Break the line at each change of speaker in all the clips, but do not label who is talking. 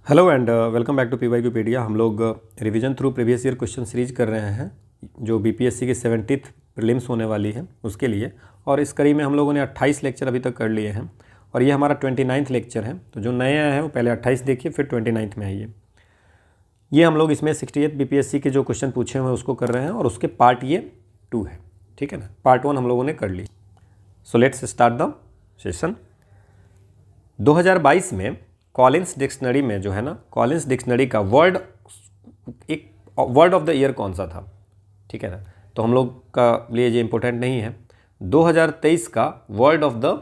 Hello and welcome back to PYQpedia. हम लोग revision through previous year question series कर रहे हैं जो बीपीएससी की 70th प्रीलिम्स होने वाली है उसके लिए। और इस कड़ी में हम लोगों ने 28 लेक्चर अभी तक कर लिए हैं और ये हमारा 29th लेक्चर है। तो जो नए आए हैं वो पहले 28 देखिए, फिर 29th में आइए। ये हम लोग इसमें 68th बीपीएससी के जो क्वेश्चन पूछे हुए हैं उसको कर रहे हैं और उसके पार्ट ये 2 है, ठीक है ना। पार्ट 1 हम लोगों ने कर ली। So let's start the session. 2022 में कॉलिन्स डिक्शनरी में जो है ना, कॉलिन्स डिक्शनरी का वर्ड ऑफ द ईयर कौन सा था, ठीक है ना। तो हम लोग का लिए ये इंपॉर्टेंट नहीं है। 2023 का वर्ड ऑफ द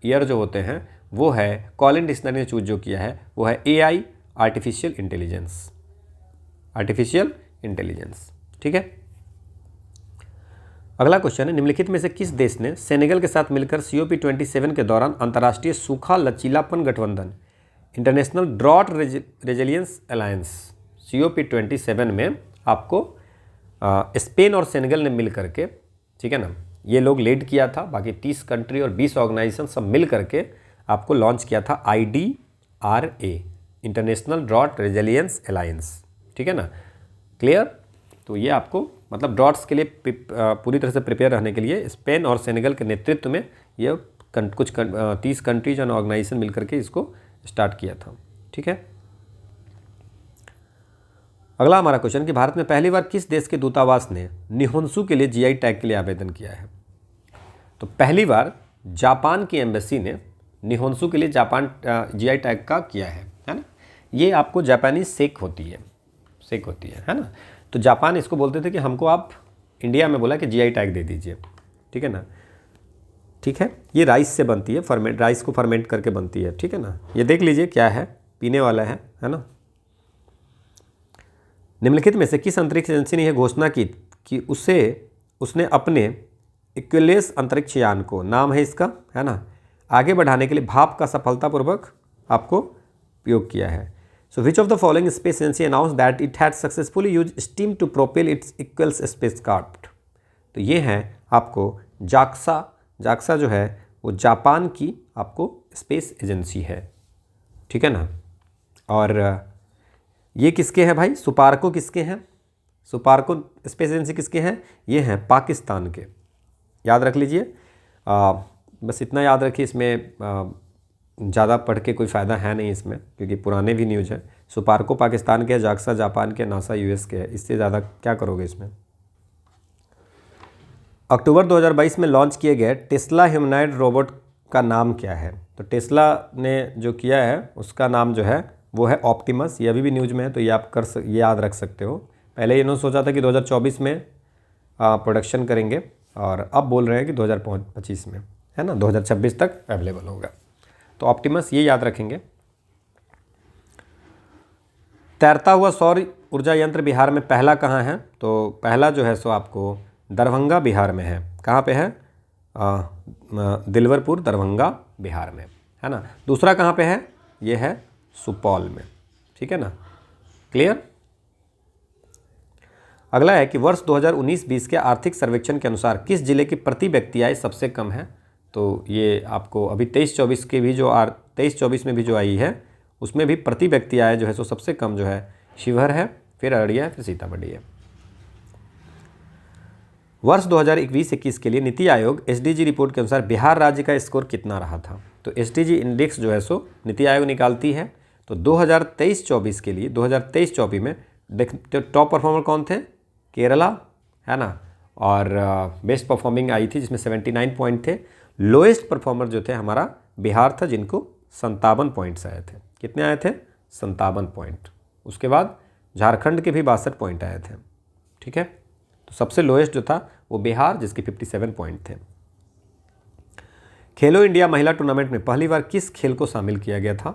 ईयर जो होते हैं वो है, कॉलिन डिक्शनरी ने चूज जो किया है वो है AI, artificial intelligence. Artificial intelligence, ठीक है। अगला क्वेश्चन है, निम्नलिखित में से किस देश ने सेनेगल के साथ मिलकर COP27 के दौरान अंतर्राष्ट्रीय सूखा लचीलापन गठबंधन international drought resilience alliance COP27 में आपको स्पेन और सेनेगल ने मिल करके, ठीक है ना, ये लोग लीड किया था। बाकी 30 कंट्री और 20 ऑर्गेनाइजेशन सब मिल करके आपको लॉन्च किया था IDRA, international drought resilience alliance, ठीक है ना। क्लियर। तो ये आपको मतलब ड्रॉट्स के लिए पूरी तरह से प्रिपेयर रहने के लिए स्पेन और सेनेगल के नेतृत्व में ये कुछ 30 कंट्रीज और ऑर्गेनाइजेशन मिल करके इसको स्टार्ट किया था, ठीक है। अगला हमारा क्वेश्चन कि भारत में पहली बार किस देश के दूतावास ने निहोंसू के लिए GI टैग के लिए आवेदन किया है। तो पहली बार जापान की एम्बेसी ने निहोंसू के लिए जापान GI टैग का किया है ना। ये आपको जापानी सेक होती है ना। तो जापान इसको बोलते थे कि हमको आप इंडिया में बोला कि GI टैग दे दीजिए, ठीक है ना। ठीक है, ये राइस से बनती है, राइस को फर्मेंट करके बनती है, ठीक है ना। ये देख लीजिए क्या है, पीने वाला है ना। निम्नलिखित में से किस अंतरिक्ष एजेंसी ने यह घोषणा की कि उसने अपने इक्विलियस अंतरिक्ष यान को, नाम है इसका, है ना, आगे बढ़ाने के लिए भाप का सफलतापूर्वक आपको उपयोग किया है। So which of the following space agency announce that it had successfully use steam to propel its equals spacecraft. तो ये है आपको जाक्सा जो है वो जापान की आपको स्पेस एजेंसी है, ठीक है ना। और ये किसके हैं भाई, सुपार्को किसके हैं, सुपार्को स्पेस एजेंसी किसके हैं, ये हैं पाकिस्तान के। याद रख लीजिए, बस इतना याद रखिए। इसमें ज़्यादा पढ़ के कोई फ़ायदा है नहीं इसमें, क्योंकि पुराने भी न्यूज है। सुपार्को पाकिस्तान के, जाक्सा जापान के, नासा US के है। इससे ज़्यादा क्या करोगे इसमें। अक्टूबर 2022 में लॉन्च किए गए टेस्ला ह्यूमनॉइड रोबोट का नाम क्या है। तो टेस्ला ने जो किया है उसका नाम जो है वो है ऑप्टिमस। ये अभी भी न्यूज में है, तो ये आप ये याद रख सकते हो। पहले इन्होंने सोचा था कि 2024 में प्रोडक्शन करेंगे और अब बोल रहे हैं कि 2025 में, है ना, 2026 तक अवेलेबल होगा। तो ऑप्टिमस ये याद रखेंगे। तैरता हुआ सौर ऊर्जा यंत्र बिहार में पहला कहाँ है। तो पहला जो है सो आपको दरभंगा बिहार में है। कहाँ पे है, दिलवरपुर दरभंगा बिहार में, है ना। दूसरा कहाँ पे है, ये है सुपौल में, ठीक है ना। क्लियर। अगला है कि वर्ष 2019-20 के आर्थिक सर्वेक्षण के अनुसार किस जिले की प्रति व्यक्ति आय सबसे कम है। तो ये आपको अभी 23-24 के भी जो 23-24 में भी जो आई है उसमें भी प्रति व्यक्ति आय जो है सो सबसे कम जो है शिवहर है, फिर अररिया है, फिर सीतामढ़ी है। वर्ष 2021-21 के लिए नीति आयोग SDG रिपोर्ट के अनुसार बिहार राज्य का स्कोर कितना रहा था। तो SDG इंडेक्स जो है सो नीति आयोग निकालती है। तो 2023-24 के लिए, 2023-24 में देखते टॉप परफॉर्मर कौन थे, केरला, है ना। और बेस्ट परफॉर्मिंग आई थी जिसमें 79 पॉइंट थे। लोएस्ट परफॉर्मर जो थे हमारा बिहार था, जिनको 57 पॉइंट्स आए थे। कितने आए थे, 57 पॉइंट। उसके बाद झारखंड के भी 62 पॉइंट आए थे, ठीक है। तो सबसे लोएस्ट जो था वो बिहार, जिसके 57 पॉइंट थे। खेलो इंडिया महिला टूर्नामेंट में पहली बार किस खेल को शामिल किया गया था।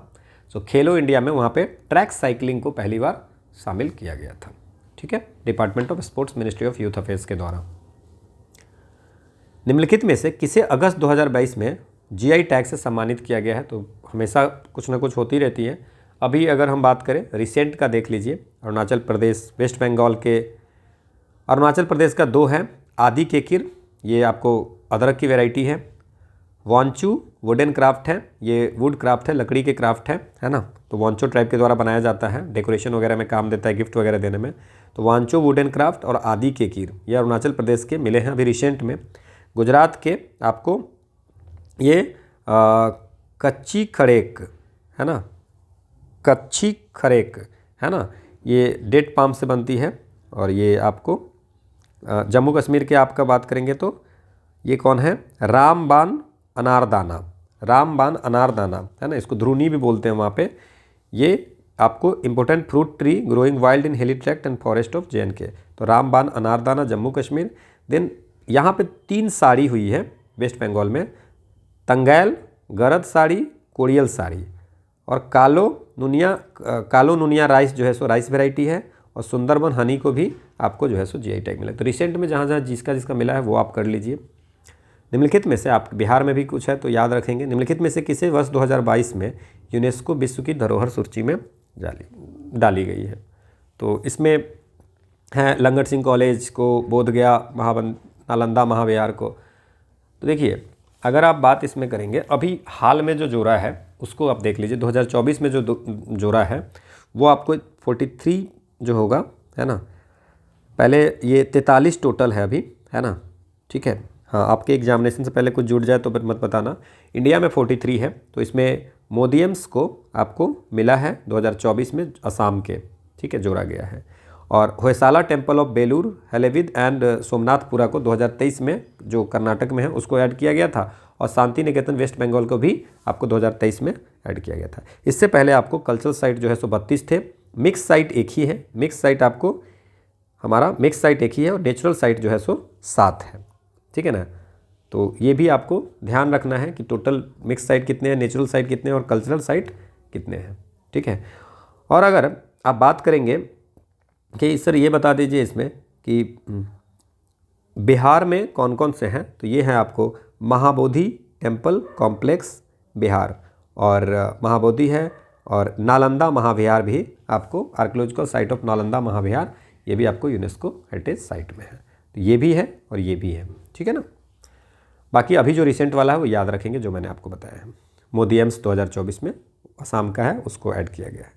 तो खेलो इंडिया में वहाँ पे ट्रैक साइकिलिंग को पहली बार शामिल किया गया था, ठीक है, department of sports, ministry of youth affairs के द्वारा। निम्नलिखित में से किसे अगस्त 2022 में GI टैग से सम्मानित किया गया है। तो हमेशा कुछ ना कुछ होती रहती है। अभी अगर हम बात करें रिसेंट का, देख लीजिए, अरुणाचल प्रदेश, वेस्ट बंगाल के, अरुणाचल प्रदेश का 2 है, आदि केकिर, ये आपको अदरक की वैरायटी है। वांचू वुडन क्राफ्ट है, ये वुड क्राफ्ट है, लकड़ी के क्राफ्ट है ना। तो वांचो ट्राइब के द्वारा बनाया जाता है, डेकोरेशन वगैरह में काम देता है, गिफ्ट वगैरह देने में। तो वांचो वुडन क्राफ्ट और आदि के कीर ये अरुणाचल प्रदेश के मिले हैं अभी रिसेंट में। गुजरात के आपको ये कच्ची खड़ेक है ना, कच्ची खरेक है ना, ये डेट पाम से बनती है। और ये आपको जम्मू कश्मीर के आपका बात करेंगे तो ये कौन है, रामबान अनारदाना, रामबान अनारदाना है ना, इसको ध्रुनी भी बोलते हैं वहाँ पे। ये आपको important fruit tree growing wild in hilly tract and forest of JNK। तो रामबान अनारदाना जम्मू कश्मीर। देन यहाँ पे 3 साड़ी हुई है वेस्ट बंगाल में, तंगैल, गरद साड़ी, कोरियल साड़ी। और कालो नुनिया राइस जो है सो राइस वेराइटी है। और सुंदरबन हनी को भी आपको जो है सो GI टैग मिला। तो रिसेंट में जहाँ जहाँ जिसका मिला है वो आप कर लीजिए। निम्नलिखित में से आप बिहार में भी कुछ है तो याद रखेंगे। निम्नलिखित में से किसे वर्ष 2022 में यूनेस्को विश्व की धरोहर सूची में डाली गई है। तो इसमें है लंगट सिंह कॉलेज को, बोधगया नालंदा महाविहार को। तो देखिए अगर आप बात इसमें करेंगे अभी हाल में जो जोड़ा है उसको आप देख लीजिए। 2024 में जो जोड़ा है वो आपको 43 जो होगा है ना, पहले ये 43 टोटल है अभी है ना, ठीक है। हाँ, आपके एग्जामिनेशन से पहले कुछ जुड़ जाए तो मत बताना। इंडिया में 43 है। तो इसमें मोदियम्स को आपको मिला है 2024 में असम के, ठीक है, जोड़ा गया है। और Hoysala temple of Belur, Halebid and Somanathapura को 2023 में जो कर्नाटक में है उसको ऐड किया गया था। और शांति निकेतन वेस्ट बंगाल को भी आपको 2023 में ऐड किया गया था। इससे पहले आपको कल्चरल साइट जो है सो 32 थे, मिक्स साइट एक ही है, मिक्स साइट आपको हमारा मिक्स साइट एक ही है, और नेचुरल साइट जो है सो 7 है, ठीक है ना। तो ये भी आपको ध्यान रखना है कि टोटल मिक्स साइट कितने हैं, नेचुरल साइट कितने हैं और कल्चरल साइट कितने हैं, ठीक है। और अगर आप बात करेंगे कि सर ये बता दीजिए इसमें कि बिहार में कौन कौन से हैं, तो ये है आपको महाबोधि टेम्पल कॉम्प्लेक्स बिहार, और महाबोधि है, और नालंदा महाविहार भी आपको आर्कियोलॉजिकल साइट ऑफ नालंदा महाविहार, ये भी आपको यूनेस्को हेरिटेज साइट में है। तो ये भी है और ये भी है, ठीक है ना। बाकी अभी जो रिसेंट वाला है वो याद रखेंगे जो मैंने आपको बताया है। मोदियम्स 2024 में असम का है, उसको ऐड किया गया है।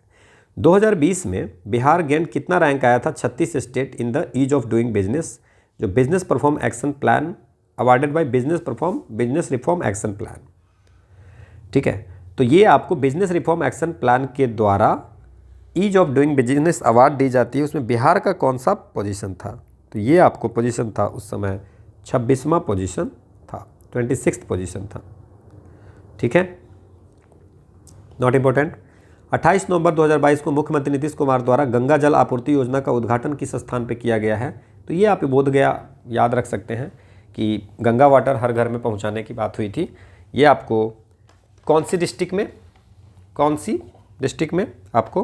2020 में बिहार गेंद कितना रैंक आया था 36 state in the ease of doing business, जो business perform action plan awarded by business reform action plan, ठीक है। तो ये आपको बिजनेस रिफॉर्म एक्शन प्लान के द्वारा ease of doing business award दी जाती है। उसमें बिहार का कौन सा पोजीशन था, तो ये आपको पोजीशन था उस समय 26वां पोजीशन था, 26th पोजीशन था, ठीक है, नॉट इम्पोर्टेंट। 28 नवंबर 2022 को मुख्यमंत्री नीतीश कुमार द्वारा गंगा जल आपूर्ति योजना का उद्घाटन किस स्थान पर किया गया है, तो ये आप बोधगया याद रख सकते हैं कि गंगा वाटर हर घर में पहुंचाने की बात हुई थी। ये आपको कौन सी डिस्ट्रिक्ट में आपको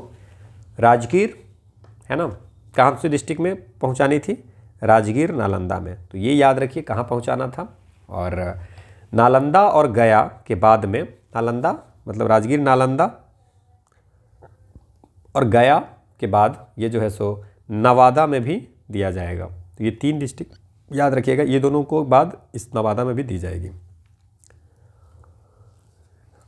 राजगीर है ना, कहाँ सी डिस्ट्रिक्ट में पहुंचानी थी, राजगीर नालंदा में। तो ये याद रखिए कहाँ पहुंचाना था। और नालंदा और गया के बाद में, नालंदा मतलब राजगीर, नालंदा और गया के बाद ये जो है सो नवादा में भी दिया जाएगा। तो ये 3 डिस्ट्रिक्ट याद रखिएगा, ये दोनों को बाद इस नवादा में भी दी जाएगी।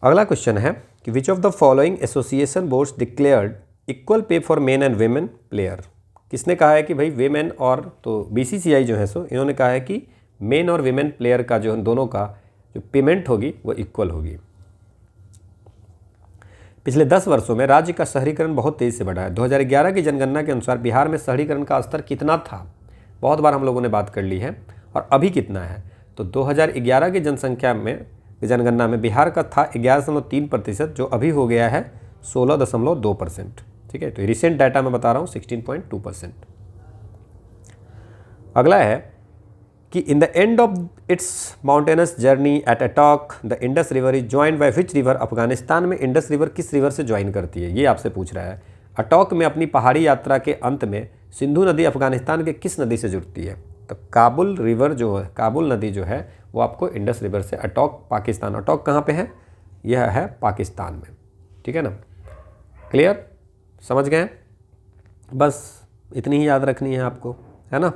अगला क्वेश्चन है कि विच of the following association boards declared equal pay for main and women player, किसने कहा है कि भाई वेमेन, और तो BCCI जो है सो इन्होंने कहा है कि मेन और वेमेन प्लेयर का जो दोनों का जो पेमेंट होगी वो इक्वल होगी। पिछले 10 वर्षों में राज्य का शहरीकरण बहुत तेज़ी से बढ़ा है। 2011 की जनगणना के अनुसार बिहार में शहरीकरण का स्तर कितना था, बहुत बार हम लोगों ने बात कर ली है, और अभी कितना है। तो 2011 की जनगणना में बिहार का था 11.3%, जो अभी हो गया है 16.2%, ठीक है। तो रिसेंट डाटा में बता रहा हूँ 16.2%। अगला है कि in the end of its mountainous journey at Attock the Indus river is joined by which river, Afghanistan में इंडस रिवर किस रिवर से ज्वाइन करती है, ये आपसे पूछ रहा है। अटॉक में अपनी पहाड़ी यात्रा के अंत में सिंधु नदी अफगानिस्तान के किस नदी से जुड़ती है, तो काबुल रिवर जो है, काबुल नदी जो है वो आपको इंडस रिवर से, अटॉक पाकिस्तान, अटॉक कहाँ पे है, यह है पाकिस्तान में, ठीक है ना। क्लियर, समझ गए, बस इतनी ही याद रखनी है आपको, है ना।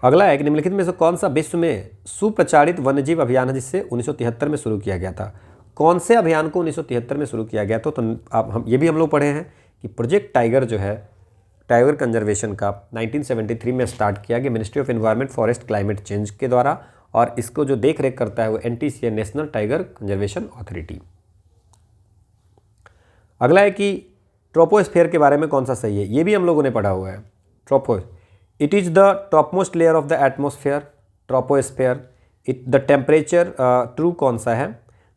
अगला है कि निम्नलिखित में से कौन सा विश्व में सुप्रचारित वन्यजीव अभियान है जिससे 1973 में शुरू किया गया था। कौन से अभियान को 1973 में शुरू किया गया तो आप हम ये भी हम लोग पढ़े हैं कि प्रोजेक्ट टाइगर जो है, टाइगर कंजर्वेशन का 1973 में स्टार्ट किया गया ministry of environment forest climate change के द्वारा, और इसको जो देख रेख करता है वो NTCA national tiger conservation authority. अगला है कि ट्रोपोस्फेयर के बारे में कौन सा सही है, ये भी हम लोगों ने पढ़ा हुआ है। It is the topmost layer of the atmosphere, troposphere. The temperature true कौन सा है,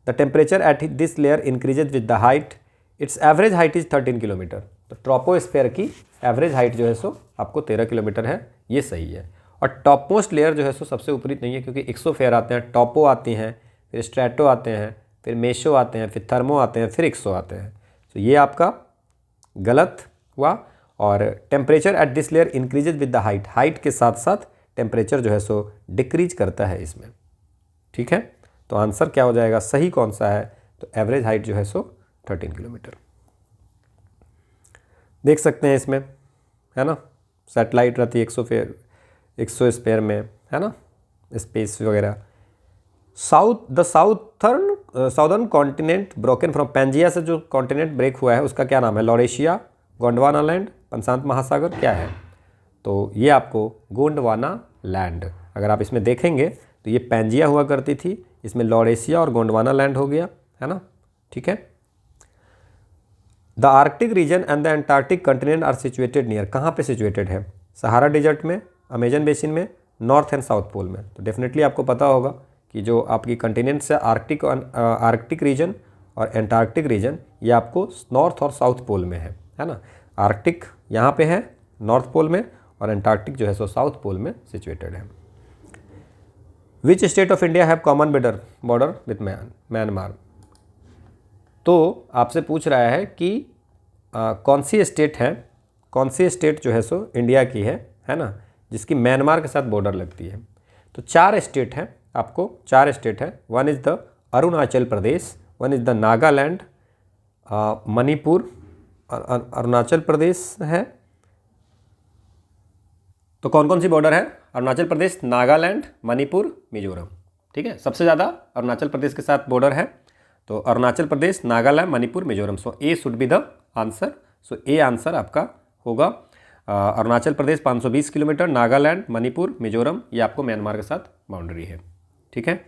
the temperature at this layer increases with the height, it's average height is 13 kilometre. तो ट्रोपोस्फेयर की एवरेज हाइट जो है सो आपको 13 किलोमीटर है, ये सही है। और टॉप मोस्ट लेयर जो है सो सबसे ऊपरी नहीं है, क्योंकि एक्सोफेयर आते हैं, टॉपो आती हैं, फिर स्ट्रेटो आते हैं, फिर मेशो आते हैं, फिर थर्मो आते हैं, फिर एक्सो आते हैं। तो ये आपका गलत हुआ। और temperature at this layer increases with the height, height के साथ साथ टेम्परेचर जो है सो डिक्रीज करता है इसमें। ठीक है, तो आंसर क्या हो जाएगा, सही कौन सा है, तो एवरेज हाइट जो है सो 13 किलोमीटर। देख सकते हैं इसमें, है ना, सैटेलाइट रहती है एक्सोस्फेयर में, है ना, स्पेस वगैरह। Southern continent broken from, Pangaea से जो कॉन्टिनेंट ब्रेक हुआ है उसका क्या नाम है, लॉरेशिया, गोंडवाना लैंड, प्रशांत महासागर, क्या है, तो ये आपको गोंडवाना लैंड। अगर आप इसमें देखेंगे तो ये पैंजिया हुआ करती थी, इसमें लॉरेशिया और गोंडवाना लैंड हो गया, है ना। ठीक है, the Arctic region and the Antarctic continent are situated near, कहाँ पे सिचुएटेड है, सहारा डिजर्ट में, अमेजन बेसिन में, नॉर्थ एंड साउथ पोल में। तो डेफिनेटली आपको पता होगा कि जो आपकी कंटिनेंट्स है आर्कटिक रीजन और एंटार्क्टिक रीजन, ये आपको नॉर्थ और साउथ पोल में है ना। आर्कटिक यहाँ पे है नॉर्थ पोल में, और एंटार्क्टिक जो है सो साउथ पोल में सिचुएटेड है। Which state of India have common border with Myanmar, तो आपसे पूछ रहा है कि कौन सी स्टेट जो है सो इंडिया की है ना, जिसकी म्यांमार के साथ बॉर्डर लगती है। तो 4 स्टेट हैं, आपको 4 स्टेट है। One is the Arunachal Pradesh, one is the Nagaland, Manipur, Arunachal Pradesh है। तो कौन कौन सी बॉर्डर है, अरुणाचल प्रदेश, नागालैंड, मणिपुर, मिजोरम। ठीक है, सबसे ज़्यादा अरुणाचल प्रदेश के साथ बॉर्डर है, तो Arunachal Pradesh, Nagaland, Manipur, Mizoram. So A should be the answer. So A answer आपका होगा। अरुणाचल प्रदेश 520 किलोमीटर, नागालैंड, मणिपुर, मिजोरम, ये आपको म्यांमार के साथ बाउंड्री है। ठीक है,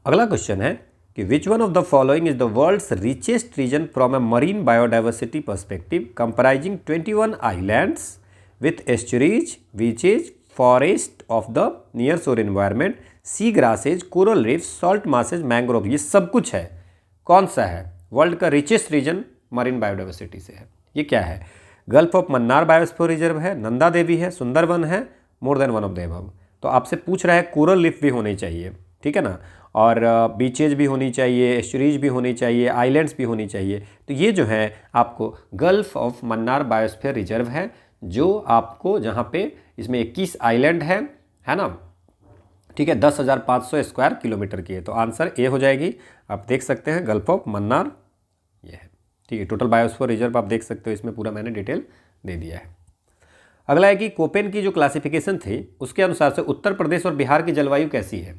अगला क्वेश्चन है कि which one of the following is the world's richest region from a marine biodiversity perspective, comprising 21 islands with estuaries, beaches, forest of the near shore environment, sea grasses, coral reef, salt marshes, mangrove, ये सब कुछ है। कौन सा है world का richest reason marine biodiversity से है, ये क्या है, gulf of Mannar biosphere reserve है, नंदा देवी है, सुंदरवन है, मोर than one of the above. तो आपसे पूछ रहा है कोरल रीफ भी होनी चाहिए, ठीक है ना, और बीचेज भी होनी चाहिए, एस्चुरीज भी होनी चाहिए, आइलैंड्स भी होनी चाहिए। तो ये जो है आपको gulf of Mannar biosphere reserve है, जो आपको जहाँ पे इसमें 21 आइलैंड है ना, ठीक है, 10,500 स्क्वायर किलोमीटर की है। तो आंसर ए हो जाएगी। आप देख सकते हैं गल्फ ऑफ मन्नार ये है। ठीक है, टोटल बायोस्फीयर रिजर्व आप देख सकते हो, इसमें पूरा मैंने डिटेल दे दिया है। अगला है कि कोपेन की जो क्लासिफिकेशन थी उसके अनुसार से उत्तर प्रदेश और बिहार की जलवायु कैसी है।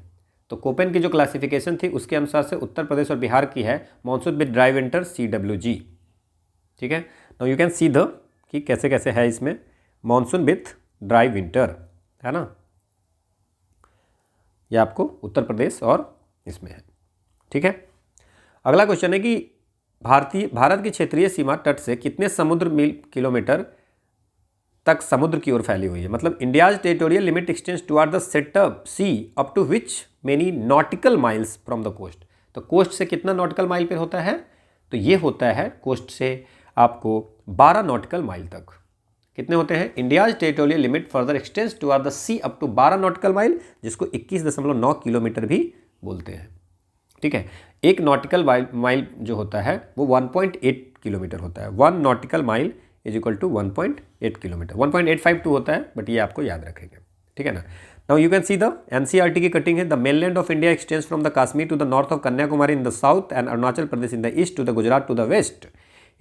तो कोपेन की जो क्लासिफिकेशन थी उसके अनुसार से उत्तर प्रदेश और बिहार की है monsoon with dry winter CWG। ठीक है, now you can see the कि कैसे कैसे है इसमें मॉनसून विथ ड्राई विंटर, है ना, ये आपको उत्तर प्रदेश और इसमें है। ठीक है, अगला क्वेश्चन है कि भारत की क्षेत्रीय सीमा तट से कितने समुद्र किलोमीटर तक समुद्र की ओर फैली हुई है। मतलब India's territorial limit extends toward the setup sea up to which many nautical miles from the coast. तो कोस्ट से कितना नॉटिकल माइल पे होता है, तो ये होता है कोस्ट से आपको 12 नॉटिकल माइल तक। कितने होते हैं, India's territorial limit further extends toward the sea up to 12 nautical mile, जिसको 21.9 किलोमीटर भी बोलते हैं। ठीक है, एक नॉटिकल माइल जो होता है वो 1.8 किलोमीटर होता है। 1 nautical mile is equal to 1.8 kilometre, 1.852 होता है, बट ये आपको याद रखेंगे। ठीक है ना। Now you can see the NCERT की कटिंग है। The mainland of India extends from the Kashmir to the north of Kanyakumari in the south and Arunachal Pradesh in the east to the Gujarat to the west.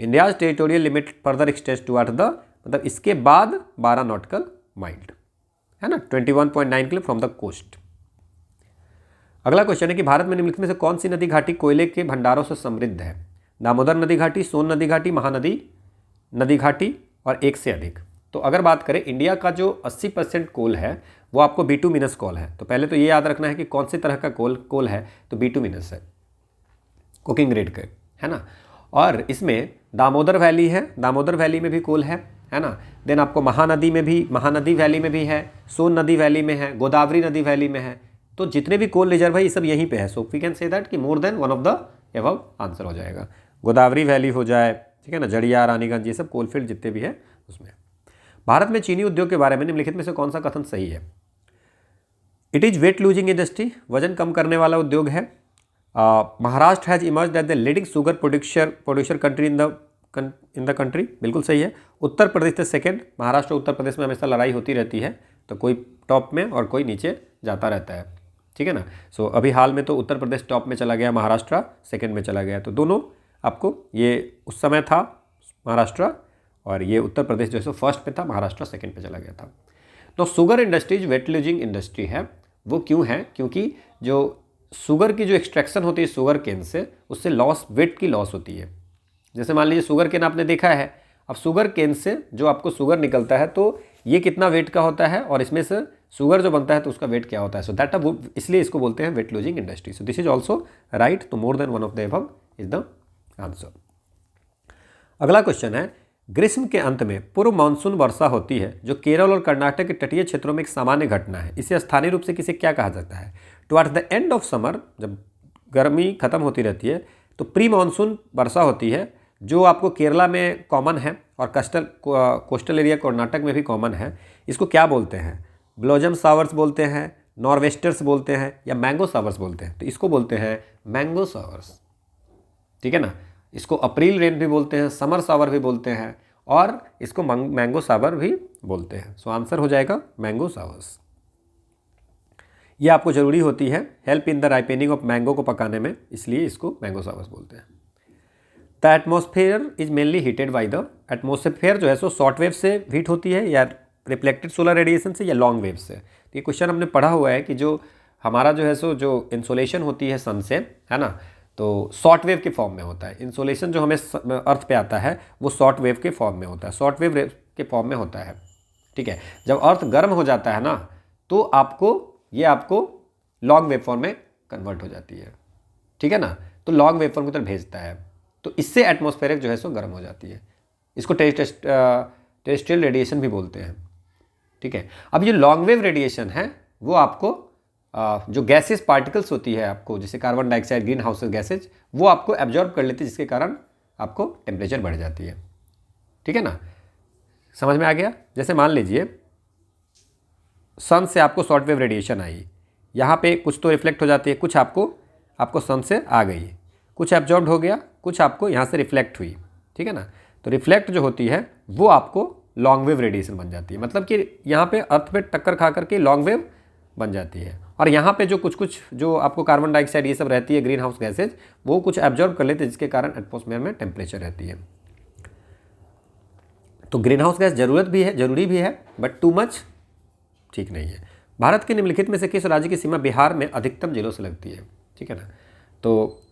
India's territorial limit further extends toward the, मतलब इसके बाद 12 nautical mile. है ना, 21.9 kilo from the coast. अगला question है कि भारत में निम्नलिखित में से कौन सी नदी घाटी कोयले के भंडारों से समृद्ध है? दामोदर नदी घाटी, सोन नदी घाटी, महानदी नदी घाटी और एक से अधिक। तो अगर बात करें इंडिया का जो 80% कोल है वो आपको बिटुमिनस कोल है। तो पहले तो ये याद रखना है कि कौन सी तरह का कोल है, तो बिटुमिनस है, कुकिंग ग्रेड का, है ना। और इसमें दामोदर वैली है, दामोदर वैली में भी कोल है ना। देन आपको महानदी वैली में भी है, सोन नदी वैली में है, गोदावरी नदी वैली में है। तो जितने भी कोल रिजर्व है ये सब यहीं पे है। So we can say that कि more than one of the above answer हो जाएगा। गोदावरी वैली हो जाए, ठीक है ना, जड़िया, रानीगंज, ये सब कोलफील्ड जितने भी है उसमें। भारत में चीनी उद्योग के बारे में निम्नलिखित में से कौन सा कथन सही है? It is weight losing industry, वजन कम करने वाला उद्योग है। Maharashtra has emerged as the leading sugar producer country in the country, बिल्कुल सही है। उत्तर प्रदेश थे सेकेंड, महाराष्ट्र उत्तर प्रदेश में हमेशा लड़ाई होती रहती है, तो कोई टॉप में और कोई नीचे जाता रहता है, ठीक है ना। सो अभी हाल में तो उत्तर प्रदेश टॉप में चला गया, महाराष्ट्र सेकेंड में चला गया। तो दोनों आपको, ये उस समय था महाराष्ट्र और ये उत्तर प्रदेश जो है सो फर्स्ट पे था, महाराष्ट्र सेकंड पे चला गया था। तो sugar industries weight losing industry है। वो क्यों है? क्योंकि जो शुगर की जो एक्सट्रैक्शन होती है शुगर केन से, उससे लॉस, वेट की लॉस होती है। जैसे मान लीजिए शुगर केन आपने देखा है, अब शुगर केन से जो आपको शुगर निकलता है तो ये कितना वेट का होता है और इसमें से शुगर जो बनता है तो उसका वेट क्या होता है। सो दैट इसलिए इसको बोलते हैं weight losing industry. So this is also right. तो more than one of the above is the answer. अगला क्वेश्चन है, ग्रीष्म के अंत में पूर्व मानसून वर्षा होती है जो केरल और कर्नाटक के तटीय क्षेत्रों में एक सामान्य घटना है। इसे स्थानीय रूप से किसे क्या कहा जाता है? Towards the end of summer, जब गर्मी खत्म होती रहती है तो प्री मानसून वर्षा होती है जो आपको केरला में कॉमन है और कोस्टल एरिया कर्नाटक में भी कॉमन है। इसको क्या बोलते हैं? ब्लोजम सावर्स बोलते हैं, नॉर्वेस्टर्स बोलते हैं या मैंगो सावर्स बोलते हैं? तो इसको बोलते हैं मैंगो सावर्स, ठीक है ना। इसको अप्रैल रेन भी बोलते हैं, समर सावर भी बोलते हैं और इसको मैंगो सावर भी बोलते हैं। सो आंसर हो जाएगा मैंगो सावर्स। ये आपको जरूरी होती है, help in the ripening of mango को पकाने में, इसलिए इसको मैंगो सावर्स बोलते हैं। The atmosphere is mainly heated by the, atmosphere जो है सो शॉर्ट वेव से हीट होती है या रिफ्लेक्टेड सोलर रेडिएशन से या लॉन्ग वेव से। तो ये क्वेश्चन हमने पढ़ा हुआ है कि जो हमारा जो है सो जो इंसोलेशन होती है सन से, है ना, तो शॉर्ट वेव के फॉर्म में होता है। इंसोलेशन जो हमें अर्थ पे आता है वो शॉर्ट वेव के फॉर्म में होता है, शॉर्ट वेव के फॉर्म में होता है, ठीक है। जब अर्थ गर्म हो जाता है ना तो आपको लॉन्ग वेव फॉर्म में कन्वर्ट हो जाती है, ठीक है ना। तो लॉन्ग वेव फॉर्म की तरफ भेजता है, तो इससे एटमॉस्फेरिक जो है सो गर्म हो जाती है। इसको टेरेस्ट्रियल रेडिएशन भी बोलते हैं, ठीक है। अब ये लॉन्ग वेव रेडिएशन है वो आपको जो गैसेस पार्टिकल्स होती है आपको, जैसे carbon dioxide, green house gases, वो आपको एब्जॉर्ब कर लेती है, जिसके कारण आपको टेम्परेचर बढ़ जाती है, ठीक है ना। समझ में आ गया? जैसे मान लीजिए सन से आपको शॉर्ट वेव रेडिएशन आई, यहाँ पे कुछ तो रिफ्लेक्ट हो जाती है, कुछ आपको सन से आ गई, कुछ एब्जॉर्ब हो गया, कुछ आपको यहाँ से रिफ्लेक्ट हुई, ठीक है ना। तो रिफ्लेक्ट जो होती है वो आपको लॉन्ग वेव रेडिएशन बन जाती है, मतलब कि यहाँ पे अर्थ पे टक्कर खा करके लॉन्ग वेव बन जाती है। और यहाँ पे जो कुछ जो आपको कार्बन डाइऑक्साइड ये सब रहती है, ग्रीन हाउस गैसेज, वो कुछ एब्जॉर्ब कर लेते हैं, जिसके कारण एटमॉस्फेयर में टेम्परेचर रहती है। तो ग्रीन हाउस गैस जरूरी भी है बट टू मच ठीक नहीं है। भारत के निम्नलिखित में से किस राज्य की सीमा बिहार में अधिकतम जिलों से लगती है? ठीक है ना। तो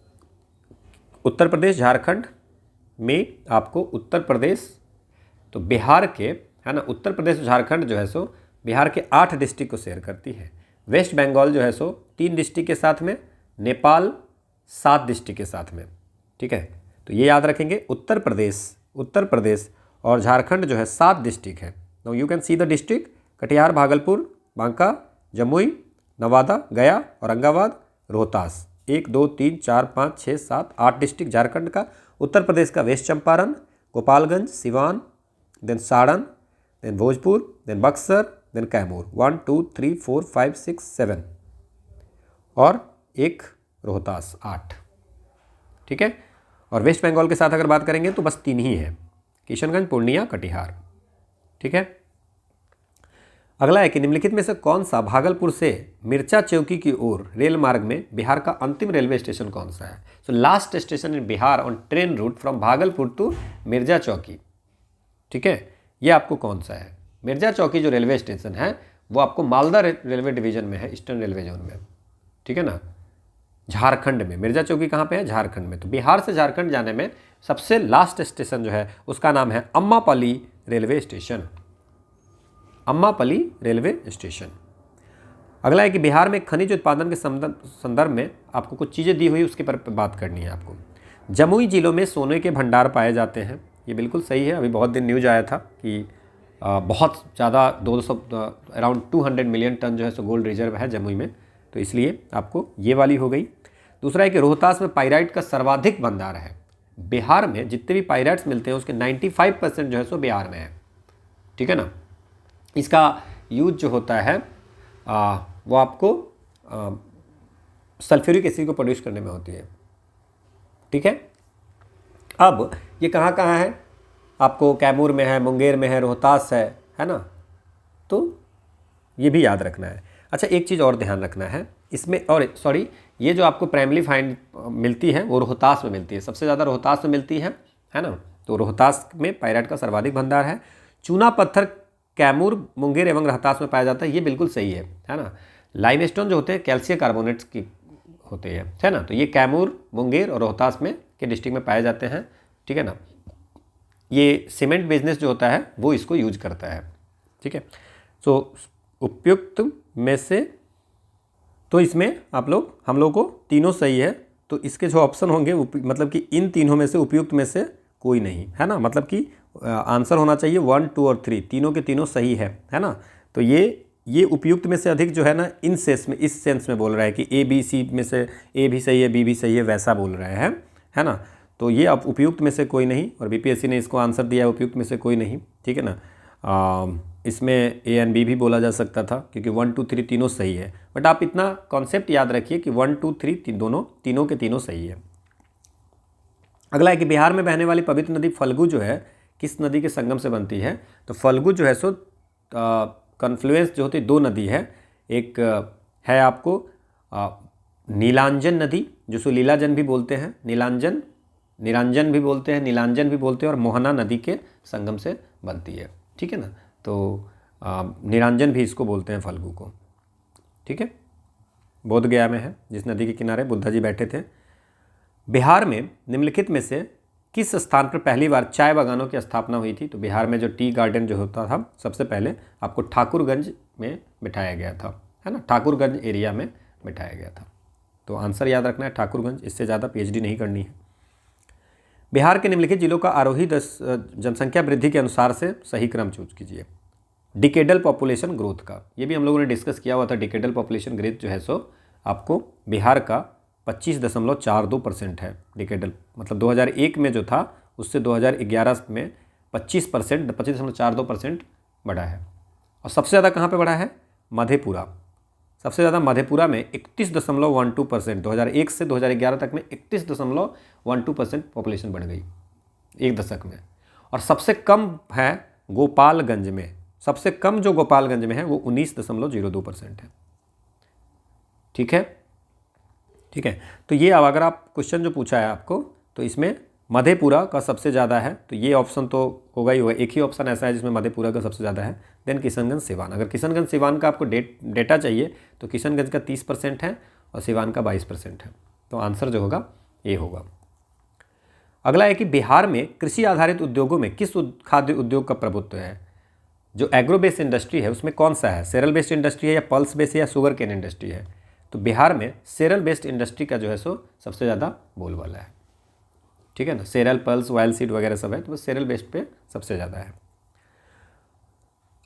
उत्तर प्रदेश, झारखंड में आपको उत्तर प्रदेश, तो बिहार के, है ना, उत्तर प्रदेश झारखंड जो है सो बिहार के 8 डिस्ट्रिक्ट को शेयर करती है। वेस्ट बंगाल जो है सो 3 डिस्ट्रिक्ट के साथ में, नेपाल 7 डिस्ट्रिक्ट के साथ में, ठीक है। तो ये याद रखेंगे, उत्तर प्रदेश और झारखंड जो है 7 डिस्ट्रिक्ट है। Now you can see the district: Katihar, Bhagalpur, Banka, Jamui, Nawada, गया, औरंगाबाद, रोहतास। 1 2 3 4 5 6 7 8 डिस्ट्रिक्ट झारखंड का। उत्तर प्रदेश का west Champaran, Gopalganj, Siwan, then Saran, then Bhojpur, then Buxar, then Kaimur. 1 2 3 4 5 6 7 और एक रोहतास, 8, ठीक है। और वेस्ट बंगाल के साथ अगर बात करेंगे तो बस 3 ही है: किशनगंज, पूर्णिया, कटिहार, ठीक है। अगला है कि निम्नलिखित में से कौन सा भागलपुर से मिर्चा चौकी की ओर रेल मार्ग में बिहार का अंतिम रेलवे स्टेशन कौन सा है? So last station in Bihar on train route from Bhagalpur to Mirza Chowki, ठीक है। ये आपको कौन सा है? मिर्जा चौकी जो रेलवे स्टेशन है वो आपको मालदा रेलवे डिवीजन में है, ईस्टर्न रेलवे जोन में, ठीक है ना, झारखंड में। मिर्जा चौकी कहाँ पे है? झारखंड में। तो बिहार से झारखंड जाने में सबसे लास्ट स्टेशन जो है उसका नाम है अम्मापल्ली रेलवे स्टेशन, अम्मापल्ली रेलवे स्टेशन। अगला है कि बिहार में खनिज उत्पादन के संदर्भ में आपको कुछ चीज़ें दी हुई, उसके पर बात करनी है आपको। जमुई जिलों में सोने के भंडार पाए जाते हैं, ये बिल्कुल सही है। अभी बहुत दिन न्यूज आया था कि बहुत ज़्यादा 200 अराउंड 200 मिलियन टन जो है सो गोल्ड रिजर्व है जमुई में, तो इसलिए आपको ये वाली हो गई। दूसरा है कि रोहतास में पाइराइट का सर्वाधिक भंडार है। बिहार में जितने भी पाइराइट्स मिलते हैं उसके 95% जो है सो बिहार में है, ठीक है ना। इसका यूज जो होता है वो आपको सल्फ्यूरिक एसिड को प्रोड्यूस करने में होती है, ठीक है। अब ये कहाँ कहाँ है? आपको कैमूर में है, मुंगेर में है, रोहतास है ना, तो ये भी याद रखना है। अच्छा, एक चीज़ और ध्यान रखना है इसमें, और सॉरी, ये जो आपको प्राइमरी फाइंड मिलती है वो रोहतास में मिलती है, सबसे ज़्यादा रोहतास में मिलती है ना। तो रोहतास में पाइराइट का सर्वाधिक भंडार है। चूना पत्थर कैमूर, मुंगेर एवं रोहतास में पाया जाता है, ये बिल्कुल सही है ना। लाइमस्टोन जो होते हैं कैल्शियम कार्बोनेट्स की होते हैं, है ना। तो ये कैमूर, मुंगेर और रोहतास में के डिस्ट्रिक्ट में पाए जाते हैं, ठीक है ना। ये सीमेंट बिजनेस जो होता है वो इसको यूज करता है, ठीक है। सो उपयुक्त में से, तो इसमें हम लोग को तीनों सही है, तो इसके जो ऑप्शन होंगे मतलब कि इन तीनों में से उपयुक्त में से कोई नहीं, है ना। मतलब कि आंसर होना चाहिए 1, 2 और 3, तीनों के तीनों सही है ना। तो ये उपयुक्त में से अधिक जो है ना इन सेंस में, इस सेंस में बोल रहा है कि ए बी सी में से ए भी सही है, बी भी सही है, वैसा बोल रहे हैं, है ना। तो ये अब उपयुक्त में से कोई नहीं, और बीपीएससी ने इसको आंसर दिया है उपयुक्त में से कोई नहीं, ठीक है ना। इसमें ए एंड बी भी बोला जा सकता था क्योंकि 1, 2, 3 तीनों सही है, बट आप इतना कॉन्सेप्ट याद रखिए कि 1, 2, 3 तीनों के तीनों सही है। अगला है कि बिहार में बहने वाली पवित्र नदी फल्गु जो है किस नदी के संगम से बनती है? तो फल्गु जो है सो कन्फ्लुएंस जो होती है दो नदी है, एक है आपको नीलांजन नदी, जिसको लीलाजन भी बोलते हैं, निरंजन भी बोलते हैं, नीलांजन भी बोलते हैं, और मोहना नदी के संगम से बनती है, ठीक है ना। तो निरंजन भी इसको बोलते हैं फल्गु को, ठीक है। बोध गया में है, जिस नदी के किनारे बुद्धा जी बैठे थे। बिहार में निम्नलिखित में से किस स्थान पर पहली बार चाय बागानों की स्थापना हुई थी? तो बिहार में जो टी गार्डन जो होता था सबसे पहले आपको ठाकुरगंज में बिठाया गया था, है ना, ठाकुरगंज एरिया में बिठाया गया था। तो आंसर याद रखना है ठाकुरगंज, इससे ज़्यादा पीएचडी नहीं करनी है। बिहार के निम्नलिखित जिलों का आरोही जनसंख्या वृद्धि के अनुसार से सही क्रम चूज कीजिए। डिकेडल पॉपुलेशन ग्रोथ का, ये भी हम लोगों ने डिस्कस किया हुआ था। डिकेडल पॉपुलेशन ग्रोथ जो है सो आपको बिहार का 25.42% है। डिकेडल मतलब 2001 में जो था उससे 2011 में 25%, 25.42% बढ़ा है। और सबसे ज़्यादा कहाँ पे बढ़ा है? मधेपुरा। सबसे ज़्यादा मधेपुरा में 31.12%, 2001 से 2011 तक में 31.12% पॉपुलेशन बढ़ गई एक दशक में। और सबसे कम है गोपालगंज में, सबसे कम जो गोपालगंज में है वो 19.02% है, ठीक है। ठीक है, तो ये अब अगर आप क्वेश्चन जो पूछा है आपको, तो इसमें मधेपुरा का सबसे ज़्यादा है, तो ये ऑप्शन तो होगा ही होगा। एक ही ऑप्शन ऐसा है जिसमें मधेपुरा का सबसे ज़्यादा है, देन किशनगंज सिवान। अगर किशनगंज सिवान का आपको डेटा चाहिए तो किशनगंज का 30% है और सिवान का 22% है, तो आंसर जो होगा ये होगा। अगला है कि बिहार में कृषि आधारित उद्योगों में किस खाद्य उद्योग का प्रभुत्व है? जो एग्रो बेस्ड इंडस्ट्री है उसमें कौन सा है? सेरल बेस्ड इंडस्ट्री है या पल्स बेस्ड है या शुगर केन इंडस्ट्री है? तो बिहार में सेरल बेस्ड इंडस्ट्री का जो है सो सबसे ज़्यादा बोलबाला है, ठीक है ना। सेरल, पल्स, ऑयल सीड वगैरह सब है, तो सेरल बेस्ड पे सबसे ज़्यादा है।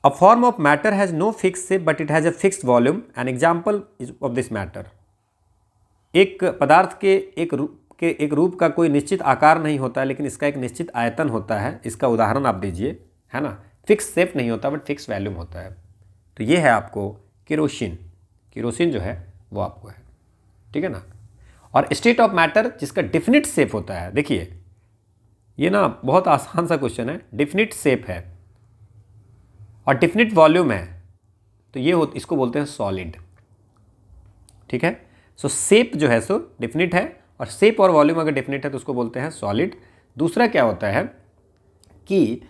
A form of matter has no fix shape but it has a fixed volume, an example of this matter. एक पदार्थ के एक रूप का कोई निश्चित आकार नहीं होता है, लेकिन इसका एक निश्चित आयतन होता है। इसका उदाहरण आप दीजिए, है ना। फिक्स शेप नहीं होता बट फिक्स वॉल्यूम होता है। तो ये है आपको केरोसिन। केरोसिन जो है वो आपको है, ठीक है ना। और स्टेट ऑफ मैटर जिसका डिफिनिट शेप होता है, देखिए ये ना बहुत आसान सा क्वेश्चन है। डिफिनिट शेप है और डिफिनिट वॉल्यूम है, तो ये इसको बोलते हैं सॉलिड, ठीक है। सो शेप जो है सो डिफिनिट है, और शेप और वॉल्यूम अगर डिफिनिट है तो उसको बोलते हैं सॉलिड। दूसरा क्या होता है कि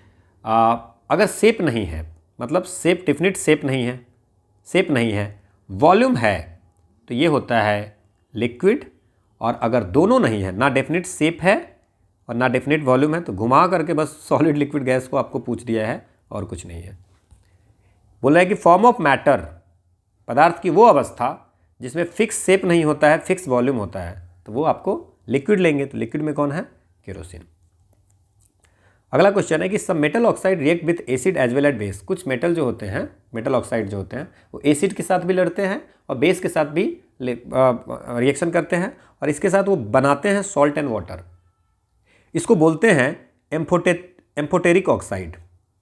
अगर शेप नहीं है, मतलब शेप डिफिनिट शेप नहीं है, शेप नहीं है, वॉल्यूम है, तो ये होता है लिक्विड। और अगर दोनों नहीं है, ना डेफिनेट शेप है और ना डेफिनेट वॉल्यूम है, तो घुमा करके बस सॉलिड लिक्विड गैस को आपको पूछ दिया है और कुछ नहीं है। बोला है कि फॉर्म ऑफ मैटर, पदार्थ की वो अवस्था जिसमें फिक्स शेप नहीं होता है, फिक्स वॉल्यूम होता है, तो वो आपको लिक्विड लेंगे। तो लिक्विड में कौन है? केरोसिन। अगला क्वेश्चन है कि सब metal oxide react with acid as well as base. कुछ मेटल जो होते हैं, मेटल ऑक्साइड जो होते हैं, वो एसिड के साथ भी लड़ते हैं और बेस के साथ भी रिएक्शन करते हैं, और इसके साथ वो बनाते हैं सॉल्ट एंड वाटर। इसको बोलते हैं एम्फोटेरिक ऑक्साइड।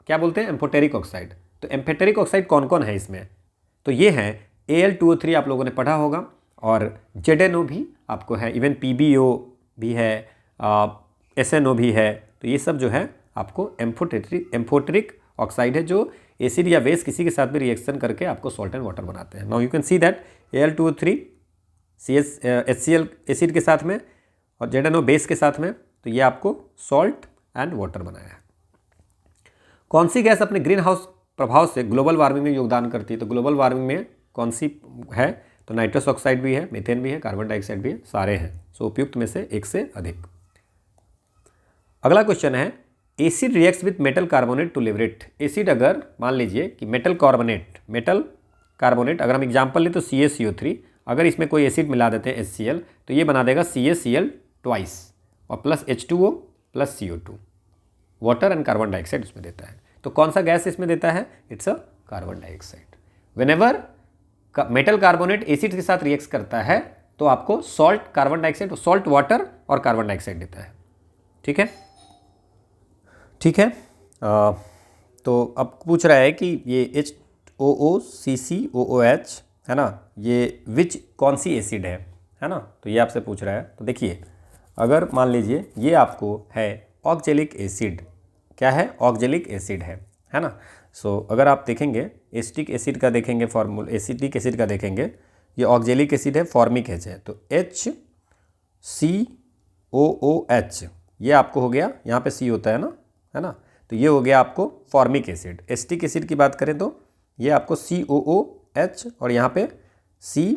क्या बोलते हैं? Amphoteric oxide. तो एम्फोटेरिक ऑक्साइड कौन कौन है इसमें? तो ये है Al2O3, आप लोगों ने पढ़ा होगा, और ZnO भी आपको है, इवन PbO भी है, SnO भी है। तो ये सब जो है आपको एम्फोटेरिक ऑक्साइड है, जो एसिड या बेस किसी के साथ भी रिएक्शन करके आपको सॉल्ट एंड वाटर बनाते हैं। Now you can see that Al2O3 HCl acid के साथ में और ZnO बेस के साथ में, तो ये आपको सॉल्ट एंड वाटर बनाया है। कौन सी गैस अपने ग्रीन हाउस प्रभाव से ग्लोबल वार्मिंग में योगदान करती है? तो ग्लोबल वार्मिंग में कौन सी है? तो नाइट्रस ऑक्साइड भी है, मीथेन भी है, कार्बन डाइऑक्साइड भी है, सारे हैं। सो उपयुक्त में से एक से अधिक। अगला क्वेश्चन है acid reacts with metal carbonate to liberate. Acid अगर मान लीजिए कि मेटल कार्बोनेट अगर हम एग्जाम्पल लें तो CaCO3, अगर इसमें कोई एसिड मिला देते हैं HCl, तो ये बना देगा CaCl ट्वाइस और plus H2O plus CO2, water and carbon dioxide उसमें देता है। तो कौन सा गैस इसमें देता है? It's a carbon dioxide. Whenever metal carbonate acid के साथ रिएक्ट करता है तो आपको salt, carbon dioxide, salt water और कार्बन डाइऑक्साइड देता है। ठीक है, ठीक है। तो अब पूछ रहा है कि ये HOOCCOOH है ना, ये कौन सी एसिड है ना, तो ये आपसे पूछ रहा है। तो देखिए, अगर मान लीजिए ये आपको है ऑक्जेलिक एसिड, क्या है? ऑक्जेलिक एसिड है ना। सो अगर आप देखेंगे एसिटिक एसिड का देखेंगे फॉर्मूला, एसिटिक एसिड का देखेंगे, ये ऑक्जेलिक एसिड है, फॉर्मिक एच है, तो HCOOH ये आपको हो गया, यहाँ पे C होता है ना, तो ये हो गया आपको फॉर्मिक एसिड। एसिटिक एसिड की बात करें तो ये आपको COOH और यहाँ पे C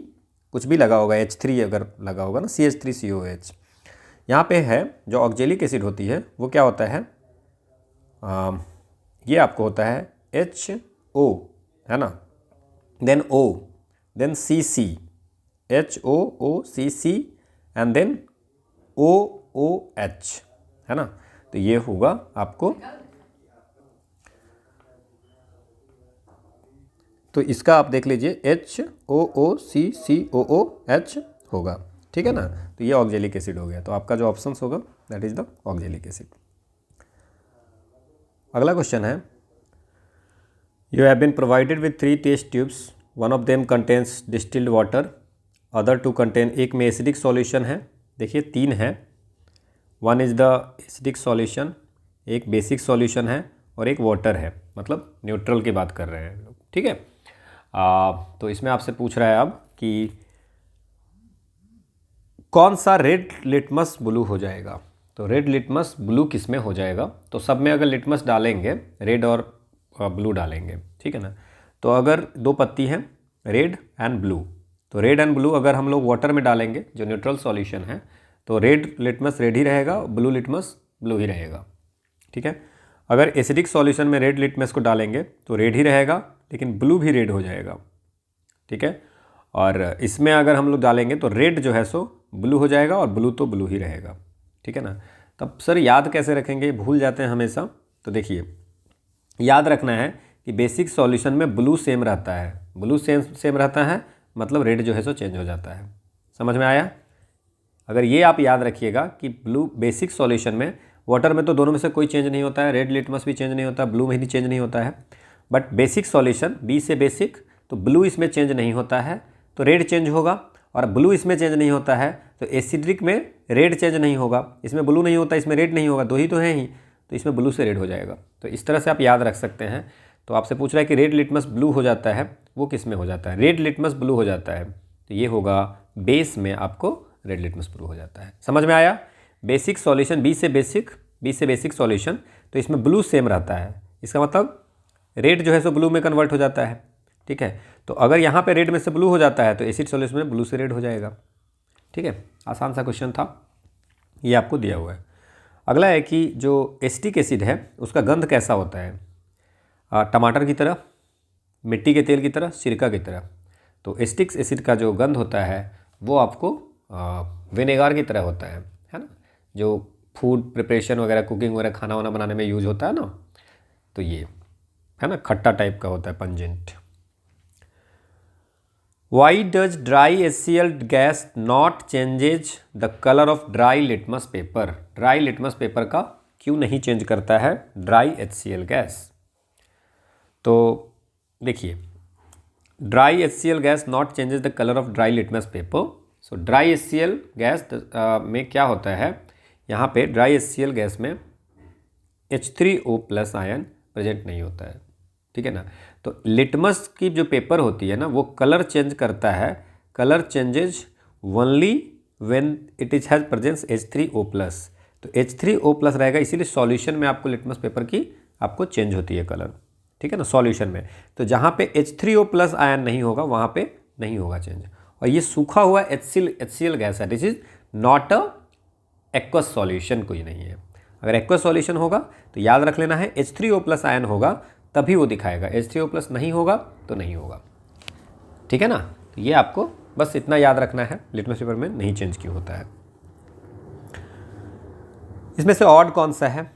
कुछ भी लगा होगा, H3 अगर लगा होगा ना, CH3COOH। यहाँ पे है जो ऑक्जेलिक एसिड होती है वो क्या होता है, ये आपको होता है HO है ना, then O, then CC, HOOCC and then OOH है ना। तो ये होगा आपको, तो इसका आप देख लीजिए HOOCCOOH होगा, ठीक है ना। तो ये ऑक्जेलिक एसिड हो गया, तो आपका जो ऑप्शंस होगा that is the oxalic acid. अगला क्वेश्चन है you have been provided with 3 test tubes, one of them contains distilled water, other 2 contain, एक में एसिडिक सॉल्यूशन है, देखिए 3 है, one is the acidic solution, एक बेसिक सॉल्यूशन है और एक वाटर है, मतलब न्यूट्रल की बात कर रहे हैं लोग, ठीक है। तो इसमें आपसे पूछ रहा है अब कि कौन सा रेड लिटमस ब्लू हो जाएगा। तो रेड लिटमस ब्लू किस में हो जाएगा? तो सब में अगर लिटमस डालेंगे रेड और ब्लू डालेंगे, ठीक है ना। तो अगर 2 पत्ती हैं रेड एंड ब्लू, तो रेड एंड ब्लू अगर हम लोग वाटर में डालेंगे जो न्यूट्रल सॉल्यूशन है, तो रेड लिटमस रेड ही रहेगा, ब्लू लिटमस ब्लू ही रहेगा, ठीक है। अगर एसिडिक सॉल्यूशन में रेड लिटमस को डालेंगे तो रेड ही रहेगा, लेकिन ब्लू भी रेड हो जाएगा, ठीक है। और इसमें अगर हम लोग डालेंगे तो रेड जो है सो ब्लू हो जाएगा और ब्लू तो ब्लू ही रहेगा, ठीक है ना। तब सर याद कैसे रखेंगे, भूल जाते हैं हमेशा। तो देखिए, याद रखना है कि बेसिक सॉल्यूशन में ब्लू सेम रहता है, ब्लू सेम रहता है, मतलब रेड जो है सो चेंज हो जाता है। समझ में आया? अगर ये आप याद रखिएगा कि ब्लू बेसिक सॉल्यूशन में, वाटर में तो दोनों में से कोई चेंज नहीं होता है, रेड लिटमस भी चेंज नहीं होता, ब्लू में भी चेंज नहीं होता है, बट बेसिक सॉल्यूशन बी से बेसिक, तो ब्लू इसमें चेंज नहीं होता है तो रेड चेंज होगा, और ब्लू इसमें चेंज नहीं होता है तो एसिडिक में रेड चेंज नहीं होगा, इसमें ब्लू नहीं होता, इसमें रेड नहीं होगा, 2 ही तो हैं ही, तो इसमें ब्लू से रेड हो जाएगा। तो इस तरह से आप याद रख सकते हैं। तो आपसे पूछ रहा है कि रेड लिटमस ब्लू हो जाता है, वो किस में हो जाता है? रेड लिटमस ब्लू हो जाता है, तो ये होगा बेस में आपको रेड लिटमस ब्लू हो जाता है। समझ में आया? बेसिक सॉल्यूशन बी से बेसिक सॉल्यूशन, तो इसमें ब्लू सेम रहता है, इसका मतलब रेड जो है सो ब्लू में कन्वर्ट हो जाता है, ठीक है। तो अगर यहाँ पे रेड में से ब्लू हो जाता है तो एसिड सॉल्यूशन में ब्लू से रेड हो जाएगा। ठीक है, आसान सा क्वेश्चन था, ये आपको दिया हुआ है। अगला है कि जो एसिटिक एसिड है उसका गंध कैसा होता है? टमाटर की तरह, मिट्टी के तेल की तरह, सिरका की तरह। तो एसिटिक एसिड का जो गंध होता है वो आपको विनेगार की तरह होता है ना, जो फूड प्रिपरेशन वगैरह, कुकिंग वगैरह, खाना वाना बनाने में यूज होता है ना, तो ये है ना, खट्टा टाइप का होता है, pungent. Why does dry HCl gas not changes the colour of dry litmus paper? Dry litmus paper का क्यों नहीं चेंज करता है ड्राई HCl गैस? तो देखिए, dry HCl gas not changes the colour of dry litmus paper. So dry HCl gas में क्या होता है, यहाँ पे ड्राई HCl गैस में H3O+ आयन प्रेजेंट नहीं होता है, ठीक है ना। तो लिटमस की जो पेपर होती है ना वो कलर चेंज करता है, colour changes only when it is has presence H3O+। तो H3O+ रहेगा, इसीलिए सॉल्यूशन में आपको लिटमस पेपर की आपको चेंज होती है कलर, ठीक है ना, सॉल्यूशन में। तो जहाँ पे H3O+ आयन नहीं होगा वहाँ पे नहीं होगा चेंज। और ये सूखा हुआ HCl गैस है, this is not a aqueous solution, कोई नहीं है। अगर एक्वस सॉल्यूशन होगा तो याद रख लेना है H3O+ आयन होगा तभी वो दिखाएगा, H3O+ नहीं होगा तो नहीं होगा, ठीक है ना। तो ये आपको बस इतना याद रखना है, लिटमस पेपर में नहीं चेंज क्यों होता है। इसमें से ऑड कौन सा है?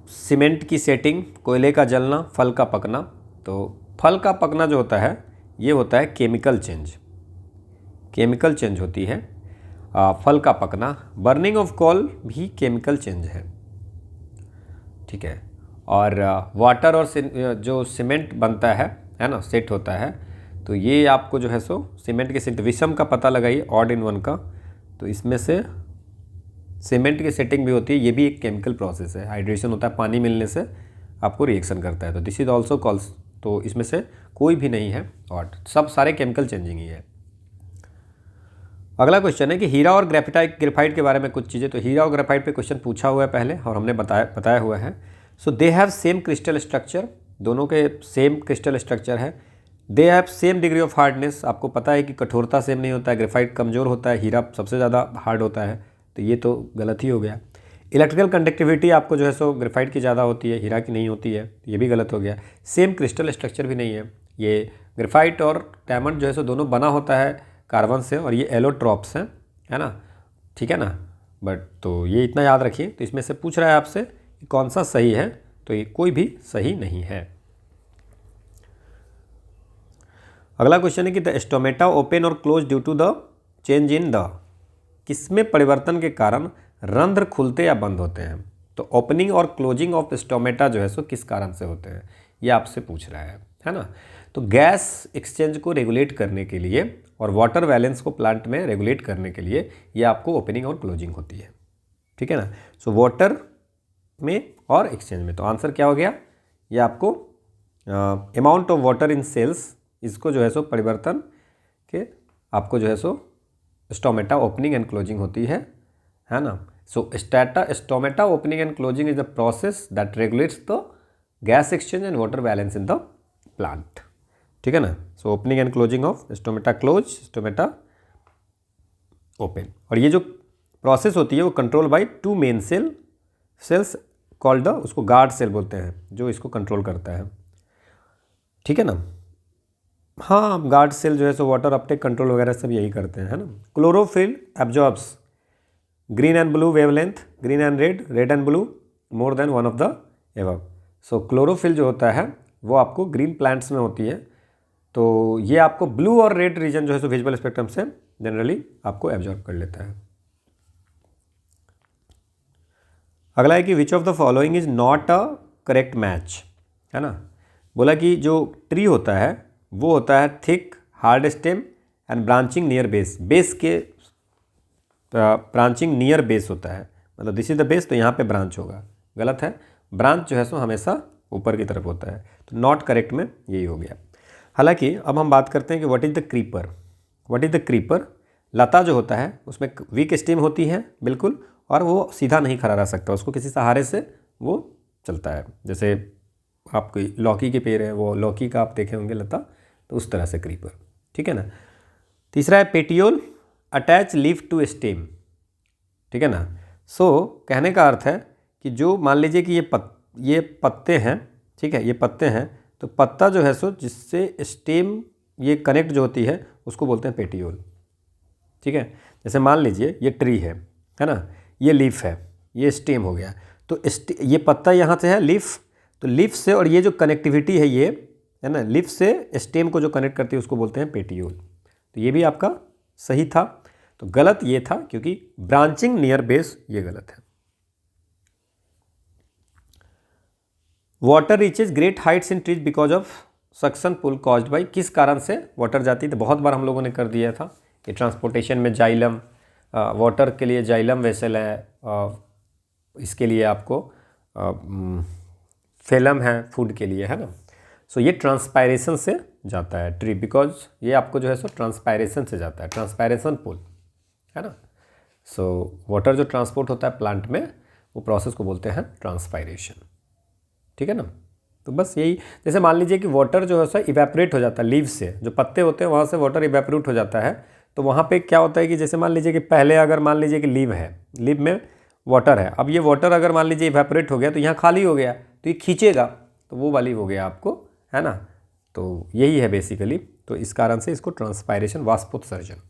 सीमेंट की सेटिंग, कोयले का जलना, फल का पकना। तो फल का पकना जो होता है ये होता है केमिकल चेंज, केमिकल चेंज होती है। फल का पकना, बर्निंग ऑफ कोल भी केमिकल चेंज है, ठीक है। और वाटर और जो सीमेंट बनता है ना, सेट होता है, तो ये आपको जो है सो सीमेंट के सेट, विषम का पता लगाइए ऑड इन वन का। तो इसमें से सीमेंट की सेटिंग भी होती है, ये भी एक केमिकल प्रोसेस है, हाइड्रेशन होता है, पानी मिलने से आपको रिएक्शन करता है। तो दिस इज ऑल्सो कॉल्स, तो इसमें से कोई भी नहीं है ऑड, सब सारे केमिकल चेंजिंग ही है। अगला क्वेश्चन है कि हीरा और ग्रेफाइट के बारे में कुछ चीज़ें। तो हीरा और ग्रेफाइट पे क्वेश्चन पूछा हुआ है पहले और हमने बताया हुआ है। So they have same crystal structure, दोनों के सेम क्रिस्टल स्ट्रक्चर है। They have same degree of hardness, आपको पता है कि कठोरता सेम नहीं होता है, ग्रेफाइट कमज़ोर होता है, हीरा सबसे ज़्यादा हार्ड होता है, तो ये तो गलत ही हो गया। इलेक्ट्रिकल कंडक्टिविटी आपको जो है सो ग्रेफाइट की ज़्यादा होती है, हीरा की नहीं होती है, ये भी गलत हो गया। सेम क्रिस्टल स्ट्रक्चर भी नहीं है, ये ग्रेफाइट और डायमंड जो है सो दोनों बना होता है कार्बन से, और ये एलोट्रॉप्स हैं, है ना, ठीक है ना। बट तो ये इतना याद रखिए। तो इसमें से पूछ रहा है आपसे कि कौन सा सही है, तो ये कोई भी सही नहीं है। अगला क्वेश्चन है कि द स्टोमेटा ओपन और close due to the change in the, किसमें परिवर्तन के कारण रंध्र खुलते या बंद होते हैं? तो ओपनिंग और क्लोजिंग ऑफ स्टोमेटा जो है सो किस कारण से होते हैं, ये आपसे पूछ रहा है ना। तो गैस एक्सचेंज को रेगुलेट करने के लिए और वाटर बैलेंस को प्लांट में रेगुलेट करने के लिए ये आपको ओपनिंग और क्लोजिंग होती है, ठीक है ना। सो वाटर में और एक्सचेंज में, तो आंसर क्या हो गया, ये आपको amount of water in cells, इसको जो है सो परिवर्तन के आपको जो है सो स्टोमेटा ओपनिंग एंड क्लोजिंग होती है ना। So stomata opening and closing is the process that regulates the gas exchange and water balance in the plant, ठीक है ना। So opening and closing of stomata close, stomata open. और ये जो process होती है वो control by 2 main cells called the, उसको गार्ड सेल बोलते हैं, जो इसको कंट्रोल करता है, ठीक है ना। हाँ, गार्ड सेल जो है सो वाटर अपटेक कंट्रोल वगैरह सब यही करते हैं, है ना। Chlorophyll absorbs green and blue wavelength, green and red, red and blue, more than one of the above. So chlorophyll जो होता है वो आपको ग्रीन प्लांट्स में होती है, तो ये आपको ब्लू और रेड रीजन जो है सो विजिबल स्पेक्ट्रम से जनरली आपको एब्जॉर्ब कर लेता है। अगला है कि विच of the following is not a correct match, है ना। बोला कि जो ट्री होता है वो होता है thick, hard stem and branching near base, base के ब्रांचिंग नियर बेस होता है, मतलब दिस इज द बेस, तो यहाँ पे ब्रांच होगा, गलत है। ब्रांच जो है सो हमेशा ऊपर की तरफ होता है, तो नॉट करेक्ट में यही हो गया। हालांकि अब हम बात करते हैं कि what is the creeper. What is the creeper? लता जो होता है उसमें वीक स्टेम होती है बिल्कुल, और वो सीधा नहीं खड़ा रह सकता, उसको किसी सहारे से वो चलता है। जैसे आपकी लौकी के पेड़ है, वो लौकी का आप देखे होंगे लता, तो उस तरह से क्रीपर, ठीक है ना। तीसरा है petiole, attach leaf to stem, ठीक है ना। सो कहने का अर्थ है कि जो मान लीजिए कि ये पत्ते हैं, ठीक है, ये पत्ते हैं, तो पत्ता जो है सो जिससे स्टेम ये कनेक्ट जो होती है उसको बोलते हैं पेटियोल, ठीक है। जैसे मान लीजिए ये ट्री है ना, ये लीफ है, ये स्टेम हो गया, तो ये पत्ता यहाँ से है लीफ, तो लीफ से और ये जो कनेक्टिविटी है ये है ना, लीफ से स्टेम को जो कनेक्ट करती है उसको बोलते हैं पेटियोल। तो ये भी आपका सही था। तो गलत ये था क्योंकि ब्रांचिंग नियर बेस ये गलत है। Water reaches great heights in trees because of suction pull caused by, किस कारण से वाटर जाती है, तो बहुत बार हम लोगों ने कर दिया था कि ट्रांसपोर्टेशन में जाइलम, वाटर के लिए जाइलम वेसल है, इसके लिए आपको फेलम है फूड के लिए, है ना। सो ये ट्रांसपायरेशन से जाता है ट्री, बिकॉज ये आपको जो है सो ट्रांसपायरेशन से जाता है, ट्रांसपायरेशन पुल, है ना। सो वाटर जो ट्रांसपोर्ट होता है प्लांट में वो प्रोसेस को बोलते हैं ट्रांसपायरेशन, ठीक है ना। तो बस यही, जैसे मान लीजिए कि वाटर जो है सो इवेपोरेट हो जाता है लीव से, जो पत्ते होते हैं वहाँ से वाटर इवेपोरेट हो जाता है, तो वहाँ पे क्या होता है कि जैसे मान लीजिए कि पहले अगर मान लीजिए कि लीव है, लीव में वाटर है, अब ये वाटर अगर मान लीजिए इवेपोरेट हो गया तो यहाँ खाली हो गया, तो ये खींचेगा, तो वो वाली हो गया आपको, है ना। तो यही है बेसिकली, तो इस कारण से इसको ट्रांसपायरेशन, वाष्पोत्सर्जन।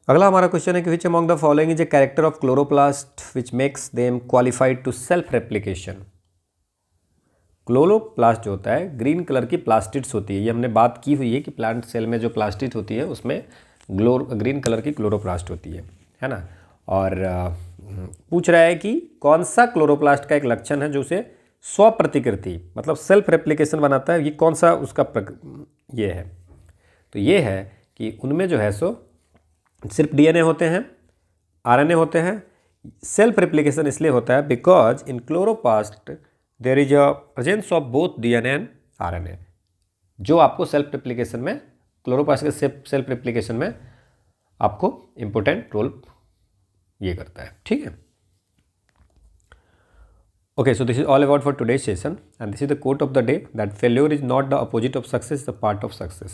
अगला हमारा क्वेश्चन है कि which among the following is a character of chloroplast which makes them qualified to self replication. Chloroplast जो होता है ग्रीन कलर की प्लास्टिड्स होती है, ये हमने बात की हुई है कि प्लांट सेल में जो प्लास्टिड होती है उसमें ग्रीन कलर की क्लोरोप्लास्ट होती है ना। और पूछ रहा है कि कौन सा क्लोरोप्लास्ट का एक लक्षण है जो उसे स्वप्रतिकृति मतलब सेल्फ रेप्लिकेशन बनाता है, ये कौन सा उसका ये है। तो ये है कि उनमें जो है सो सिर्फ डीएनए होते हैं, आरएनए होते हैं। सेल्फ रेप्लिकेशन इसलिए होता है because in chloroplast there is a presence of both DNA and RNA, जो आपको सेल्फ रेप्लिकेशन में, क्लोरोप्लास्ट के सेल्फ रेप्लिकेशन में आपको इम्पोर्टेंट रोल ये करता है, ठीक है। Okay, so this is all about for today's session and this is the quote of the day that failure is not the opposite of success, the part of success,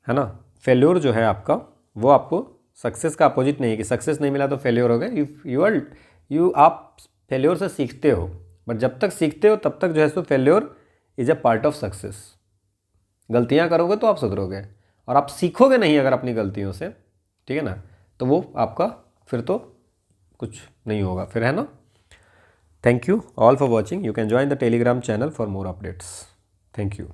है ना। Failure जो है आपका वो आपको सक्सेस का opposite नहीं है कि सक्सेस नहीं मिला तो फेल्योर हो गया। आप फेल्योर से सीखते हो, बट जब तक सीखते हो तब तक जो है सो failure is a part of success. गलतियाँ करोगे तो आप सुधरोगे, और आप सीखोगे नहीं अगर अपनी गलतियों से, ठीक है ना, तो वो आपका फिर तो कुछ नहीं होगा फिर, है ना। Thank you all for watching. You can join the Telegram channel for more updates. Thank you.